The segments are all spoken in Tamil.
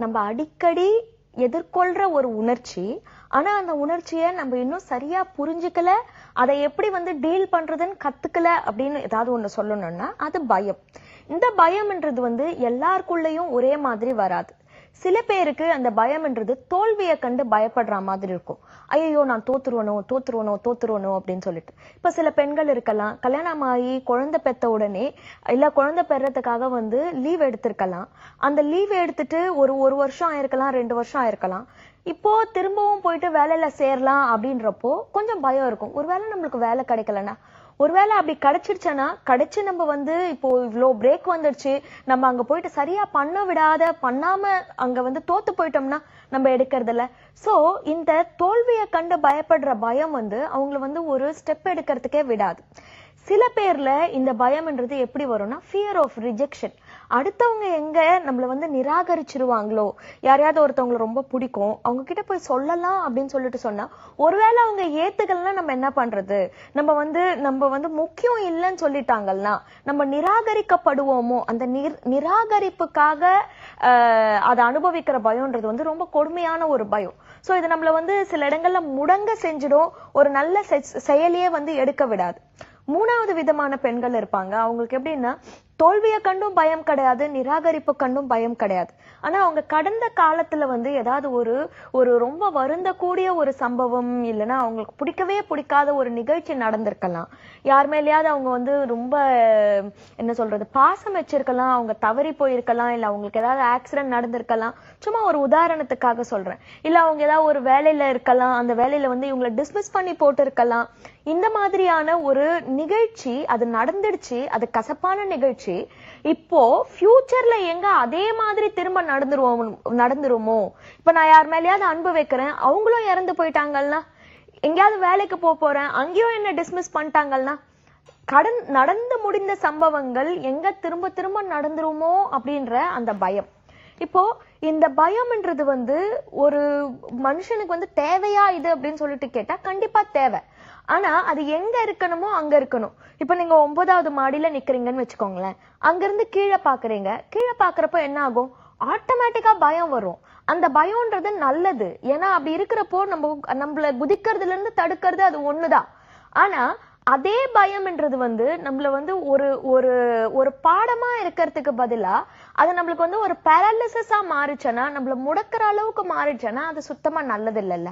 நம்ம அடிக்கடி எதிர்கொள்ற ஒரு உணர்ச்சி. ஆனா அந்த உணர்ச்சியை நம்ம இன்னும் சரியா புரிஞ்சுக்கல, அதை எப்படி டீல் பண்றதுன்னு கத்துக்கல அப்படின்னு ஏதாவது ஒண்ணு சொல்லணும்னா அது பயம். இந்த பயம்ன்றது எல்லாருக்குள்ளயும் ஒரே மாதிரி வராது. சில பேருக்கு அந்த பயம்ன்றது தோல்வியை கண்டு பயப்படுற மாதிரி இருக்கும். ஐயோ நான் தோத்துருவனோ அப்படின்னு சொல்லிட்டு. இப்ப சில பெண்கள் இருக்கலாம், கல்யாணம் ஆகி குழந்தை பெத்த உடனே இல்ல குழந்தை பெறதுக்காக லீவ் எடுத்திருக்கலாம். அந்த லீவ் எடுத்துட்டு ஒரு வருஷம் ஆயிருக்கலாம், 2 வருஷம் ஆயிருக்கலாம். இப்போ திரும்பவும் போயிட்டு வேலையில சேரலாம் அப்படின்றப்போ கொஞ்சம் பயம் இருக்கும். ஒருவேளை நம்மளுக்கு வேலை கிடைக்கலன்னா, ஒருவேளை அப்படி கிடைச்சிருச்சனா கிடைச்சு நம்ம இப்போ இவ்வளோ பிரேக் வந்துடுச்சு, நம்ம அங்க போயிட்டு சரியா பண்ணாம அங்க தோத்து போயிட்டோம்னா நம்ம எடுக்கிறதுல. சோ இந்த தோல்வியை கண்டு பயப்படுற பயம் அவங்களை ஒரு ஸ்டெப் எடுக்கிறதுக்கே விடாது. சில பேர்ல இந்த பயம்ன்றது எப்படி வரும்னா ஃபியர் ஆஃப் ரிஜெக்ஷன். அடுத்தவங்க எங்க நம்மள நிராகரிச்சிருவாங்களோ, யாரையாவது ஒருத்தவங்களை ரொம்ப பிடிக்கும், அவங்க கிட்ட போய் சொல்லலாம் அப்படின்னு சொல்லிட்டு சொன்னா ஒருவேளை அவங்க ஏத்துக்கலன்னா நம்ம என்ன பண்றது, நம்ம முக்கியம் இல்லைன்னு சொல்லிட்டாங்கன்னா நம்ம நிராகரிக்கப்படுவோமோ, அந்த நிராகரிப்புக்காக அதை அனுபவிக்கிற பயம்ன்றது ரொம்ப கொடுமையான ஒரு பயம். சோ இது நம்மள சில இடங்கள்ல முடங்க செஞ்சிடும், ஒரு நல்ல செயலியே எடுக்க விடாது. 3வது விதமான பெண்கள் இருப்பாங்க. அவங்களுக்கு எப்படின்னா தோல்வியை கண்டும் பயம் கிடையாது, நிராகரிப்பு கண்டும் பயம் கிடையாது. ஆனா அவங்க கடந்த காலத்துல ஏதாவது ஒரு ரொம்ப வருந்தக்கூடிய ஒரு சம்பவம், இல்லைன்னா அவங்களுக்கு பிடிக்கவே பிடிக்காத ஒரு நிகழ்ச்சி நடந்திருக்கலாம். யார் மேலேயாவது அவங்க ரொம்ப என்ன சொல்றது பாசம் வச்சிருக்கலாம், அவங்க தவறி போயிருக்கலாம், இல்ல அவங்களுக்கு ஏதாவது ஆக்சிடென்ட் நடந்திருக்கலாம். சும்மா ஒரு உதாரணத்துக்காக சொல்றேன். இல்ல அவங்க ஏதாவது ஒரு வேலையில இருக்கலாம், அந்த வேலையில இவங்களை டிஸ்மிஸ் பண்ணி போட்டு இருக்கலாம். இந்த மாதிரியான ஒரு நிகழ்ச்சி அது நடந்துடுச்சு, அது கசப்பான நிகழ்ச்சி. இப்போ ஃபியூச்சர்ல எங்க அதே மாதிரி திரும்ப நடந்துருமோ, இப்ப நான் யார் மேலேயாவது அன்பு வைக்கிறேன், அவங்களும் இறந்து போயிட்டாங்கன்னா, எங்கேயாவது வேலைக்கு போறேன், அங்கேயும் என்ன டிஸ்மிஸ் பண்ணிட்டாங்கன்னா, நடந்து முடிந்த சம்பவங்கள் எங்க திரும்ப திரும்ப நடந்துருமோ அப்படின்ற அந்த பயம். இப்போ இந்த பயம்ன்றது ஒரு மனுஷனுக்கு தேவையா இது அப்படின்னு சொல்லிட்டு கேட்டா கண்டிப்பா தேவை. ஆனா அது எங்க இருக்கணுமோ அங்க இருக்கணும். இப்ப நீங்க 9வது மாடியில நிக்கிறீங்கன்னு வச்சுக்கோங்களேன், அங்க இருந்து கீழே பாக்குறீங்க. கீழே பாக்குறப்போ என்ன ஆகும், ஆட்டோமேட்டிக்கா பயம் வரும். அந்த பயம்ன்றது நல்லது. ஏன்னா அப்படி இருக்கிறப்போ நம்மள குதிக்கிறதுல இருந்து தடுக்கிறது அது ஒண்ணுதான். ஆனா அதே பயம்ன்றது நம்மள ஒரு ஒரு ஒரு பாடமா இருக்கிறதுக்கு பதிலா அது நம்மளுக்கு ஒரு பேரலிசிஸா மாறிச்சனா, நம்மள முடக்கிற அளவுக்கு மாறிச்சனா அது சுத்தமா நல்லது இல்லைல்ல.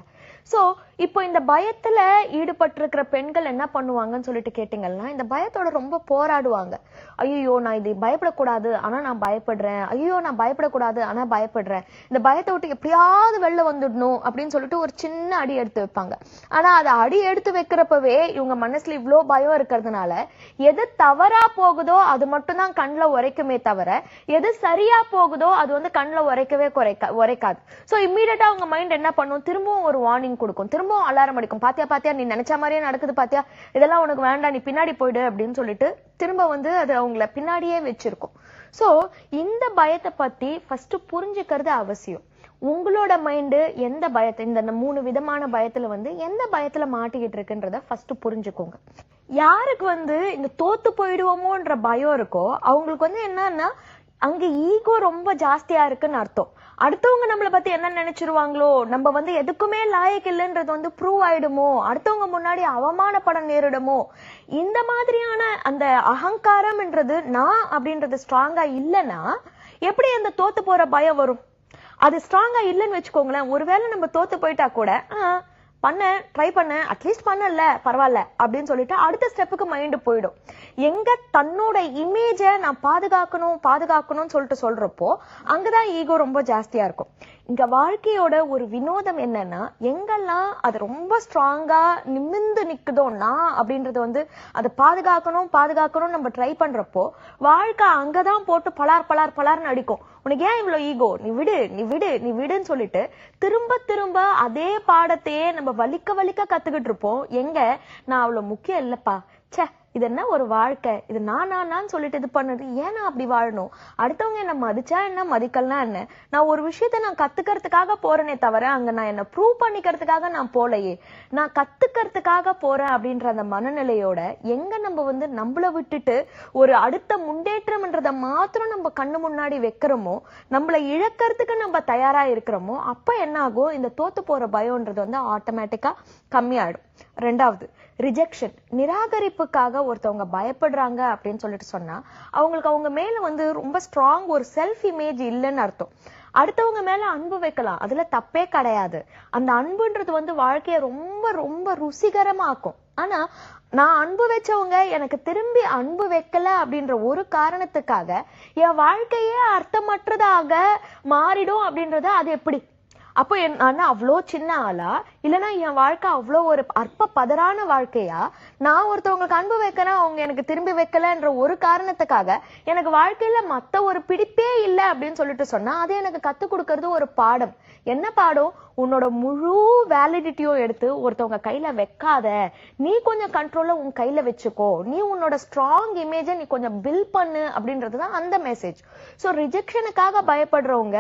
சோ இப்போ இந்த பயத்துல ஈடுபட்டிருக்கிற பெண்கள் என்ன பண்ணுவாங்கன்னு சொல்லிட்டு கேட்டீங்கன்னா, இந்த பயத்தோட ரொம்ப போராடுவாங்க. ஐயோ நான் இது பயப்படக்கூடாது ஆனா நான் பயப்படுறேன், ஐயோ நான் பயப்படக்கூடாது ஆனா பயப்படுறேன், இந்த பயத்தை விட்டு எப்படியாவது வெளில வந்துடணும் அப்படின்னு சொல்லிட்டு ஒரு சின்ன அடி எடுத்து வைப்பாங்க. ஆனா அது அடி எடுத்து வைக்கிறப்பவே இவங்க மனசுல இவ்வளோ பயம் இருக்கிறதுனால எது தவறா போகுதோ அது மட்டும் தான் கண்ணுல உரைக்குமே தவிர, எது சரியா போகுதோ அது கண்ணுல உரைக்கவே உரைக்காது. சோ இம்மீடியட்டா அவங்க மைண்ட் என்ன பண்ணும், திரும்பவும் ஒரு வார்னிங் கொடுக்கும், திரும்பவும் அலாரம் அடிக்கும். பாத்தியா நீ நினைச்ச மாதிரியே நடக்குது பாத்தியா, இதெல்லாம் உனக்கு வேண்டாம், நீ பின்னாடி போயிடு அப்படின்னு சொல்லிட்டு திரும்ப அது அவங்கள பின்னாடியே வச்சிருக்கும். சோ இந்த பயத்தை பத்தி ஃபர்ஸ்ட் புரிஞ்சுக்கிறது அவசியம். உங்களோட மைண்டு எந்த பயத்தை, இந்த 3 விதமான பயத்துல எந்த பயத்துல மாட்டிக்கிட்டு இருக்குன்றத ஃபர்ஸ்ட் புரிஞ்சுக்கோங்க. யாருக்கு இந்த தோத்து போயிடுவோமோன்ற பயம் இருக்கோ அவங்களுக்கு என்னன்னா அங்க ஈகோ ரொம்ப ஜாஸ்தியா இருக்குன்னு அர்த்தம். அடுத்தவங்க நம்மளை பத்தி என்ன நினைச்சிருவாங்களோ, நம்ம எதுக்குமே லாயக்கு இல்லைன்றது ப்ரூவ் ஆயிடுமோ, அடுத்தவங்க முன்னாடி அவமானப்பட நேரிடுமோ, இந்த மாதிரியான அந்த அகங்காரம்ன்றது நான் அப்படின்றது ஸ்ட்ராங்கா இல்லைன்னா எப்படி அந்த தோத்து போற பயம் வரும்? அது ஸ்ட்ராங்கா இல்லைன்னு வச்சுக்கோங்களேன், ஒருவேளை நம்ம தோத்து போயிட்டா கூட ட்ரை பண்ண அட்லீஸ்ட் பண்ணல பரவாயில்ல அப்படின்னு சொல்லிட்டு அடுத்த ஸ்டெப்புக்கு மைண்ட் போயிடும். எங்க தன்னோட இமேஜ நான் பாதுகாக்கணும்னு சொல்லிட்டு சொல்றப்போ அங்கதான் ஈகோ ரொம்ப ஜாஸ்தியா இருக்கும். இங்க வாழ்க்கையோட ஒரு வினோதம் என்னன்னா, எங்கெல்லாம் அது ரொம்ப ஸ்ட்ராங்கா நிமிந்து நிக்குதோ நான் அப்படின்றது அதை பாதுகாக்கணும் நம்ம ட்ரை பண்றப்போ வாழ்க்கை அங்கதான் போட்டு பலார்னு அடிக்கும். உனக்கு ஏன் இவ்வளவு ஈகோ, நீ விடுன்னு சொல்லிட்டு திரும்ப அதே பாடத்தையே நம்ம வலிக்க கத்துக்கிட்டு இருப்போம். எங்க நான் அவ்வளவு முக்கியம் இல்லப்பா, இது என்ன ஒரு வாழ்க்கை, இது நான் சொல்லிட்டு இது பண்ணது, ஏன் நான் அப்படி வாழணும், அடுத்தவங்க என்ன மதிச்சா என்ன மதிக்கலாம் என்ன, நான் ஒரு விஷயத்த நான் கத்துக்கிறதுக்காக போறேனே தவிர அங்க நான் என்ன ப்ரூவ் பண்ணிக்கிறதுக்காக நான் போலையே, நான் கத்துக்கிறதுக்காக போறேன் அப்படின்ற அந்த மனநிலையோட எங்க நம்ம வந்து நம்மள விட்டுட்டு ஒரு அடுத்த முன்னேற்றம்ன்றத மாத்திரம் நம்ம கண்ணு முன்னாடி வைக்கிறோமோ, நம்மள இழக்கிறதுக்கு நம்ம தயாரா இருக்கிறோமோ, அப்ப என்ன ஆகும், இந்த தோத்து போற பயம்ன்றது வந்து ஆட்டோமேட்டிக்கா கம்மியாயிடும். ரெண்டாவது, ரிஜெக்ஷன். நிராகரிப்புக்காக ஒருத்தவங்க பயப்படுறாங்க அப்படின்னு சொல்லிட்டு சொன்னா அவங்களுக்கு அவங்க மேல வந்து ரொம்ப ஸ்ட்ராங் ஒரு செல்ஃப் இமேஜ் இல்லைன்னு அர்த்தம். அடுத்தவங்க மேல அன்பு வைக்கலாம், அதுல தப்பே கிடையாது. அந்த அன்புன்றது வந்து வாழ்க்கைய ரொம்ப ரொம்ப ருசிகரமாக்கும். ஆனா நான் அன்பு வச்சவங்க எனக்கு திரும்பி அன்பு வைக்கல அப்படின்ற ஒரு காரணத்துக்காக என் வாழ்க்கையே அர்த்தமற்றதாக மாறிடும் அப்படின்றது அது எப்படி? அப்போ நான் அவ்வளோ சின்ன ஆளா, இல்லைன்னா என் வாழ்க்கை அவ்வளோ ஒரு அற்ப பதறான வாழ்க்கையா? நான் ஒருத்தவங்களுக்கு அன்பு வைக்கிறேன், அவங்க எனக்கு திரும்பி வைக்கலன்ற ஒரு காரணத்துக்காக எனக்கு வாழ்க்கையில மத்த ஒரு பிடிப்பே இல்லை அப்படின்னு சொல்லிட்டு சொன்னா அது எனக்கு கத்து கொடுக்கறது ஒரு பாடம். என்ன பாடம்? உன்னோட முழு வேலிடிட்டியும் எடுத்து ஒருத்தவங்க கையில வைக்காத, நீ கொஞ்சம் கண்ட்ரோல்ல உன் கையில வச்சுக்கோ, நீ உன்னோட ஸ்ட்ராங் இமேஜ நீ கொஞ்சம் பில்ட் பண்ணு அப்படின்றதுதான் அந்த மெசேஜ். சோ ரிஜெக்ஷனுக்காக பயப்படுறவங்க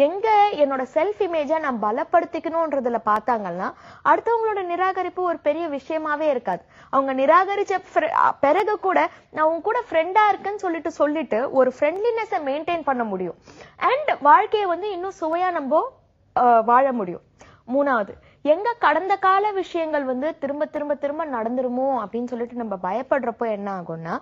எங்க என்னோட செல்ஃப் இமேஜ நான் பலப்படுத்திக்கணும்ன்றதுல பார்த்தாங்கன்னா அடுத்தவங்களோட நிராகரிப்பு ஒரு பெரிய விஷயமாவே இருக்காது. அவங்க நிராகரிச்ச பிறகு கூட நான் உன் கூட ஃப்ரெண்டா இருக்கேன்னு சொல்லிட்டு ஒரு ஃப்ரெண்ட்லினஸை மெயின்டைன் பண்ண முடியும். அண்ட் வாழ்க்கையை வந்து இன்னும் சுவையா நம்ம வாழ முடியும். மூணாவது, எங்க கடந்த கால விஷயங்கள் வந்து திரும்ப திரும்ப திரும்ப நடந்துருமோ அப்படின்னு சொல்லிட்டு நம்ம பயப்படுறப்போ என்ன ஆகும்னா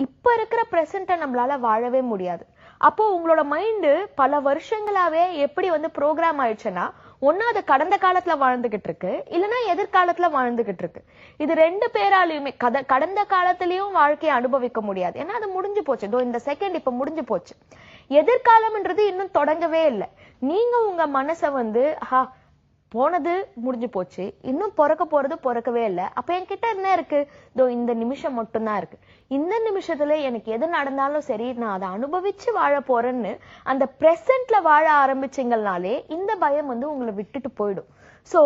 இப்ப இருக்கிற பிரசன்ட நம்மளால வாழவே முடியாது. அப்போ உங்களோட மைண்டு பல வருஷங்களாவே எப்படி வந்து ப்ரோக்ராம் ஆயிடுச்சுன்னா ஒன்னு அது கடந்த காலத்துல வாழ்ந்துகிட்டு இருக்கு, இல்லைன்னா எதிர்காலத்துல வாழ்ந்துகிட்டு இருக்கு. இது ரெண்டு பேராலையுமே கடந்த காலத்திலயும் வாழ்க்கையை அனுபவிக்க முடியாது, ஏன்னா அது முடிஞ்சு போச்சு. இந்த செகண்ட் இப்ப முடிஞ்சு போச்சு. எதிர்காலம்ன்றது இன்னும் தொடங்கவே இல்லை. நீங்க உங்க மனசை வந்து போனது முடிஞ்சு போச்சு, இன்னும் பிறக்கவே இல்லை, அப்ப என்கிட்ட என்ன இருக்கு, இந்த நிமிஷம் மட்டும்தான் இருக்கு, இந்த நிமிஷத்துல எனக்கு எது நடந்தாலும் சரி நான் அதை அனுபவிச்சு வாழ போறேன்னு அந்த பிரசன்ட்ல வாழ ஆரம்பிச்சிங்கனாலே இந்த பயம் வந்து உங்களை விட்டுட்டு போயிடும். சோ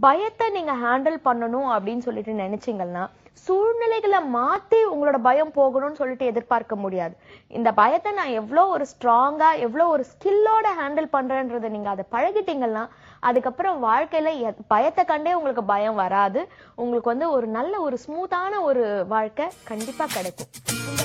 பயத்தை நீங்க ஹேண்டில் பண்ணணும் அப்படின்னு சொல்லிட்டு நினைச்சீங்கன்னா சூழ்நிலைகளை மாத்தி உங்களோட பயம் போகணும்னு சொல்லிட்டு எதிர்பார்க்க முடியாது. இந்த பயத்தை நான் எவ்வளவு ஒரு ஸ்ட்ராங்கா எவ்வளவு ஒரு ஸ்கில்லோட ஹேண்டில் பண்றேன்றதை நீங்க அதை பழகிட்டீங்கன்னா அதுக்கப்புறம் வாழ்க்கையில பயத்தை கண்டே உங்களுக்கு பயம் வராது. உங்களுக்கு வந்து ஒரு நல்ல ஒரு ஸ்மூத்தான ஒரு வாழ்க்கை கண்டிப்பா கிடைக்கும். இந்த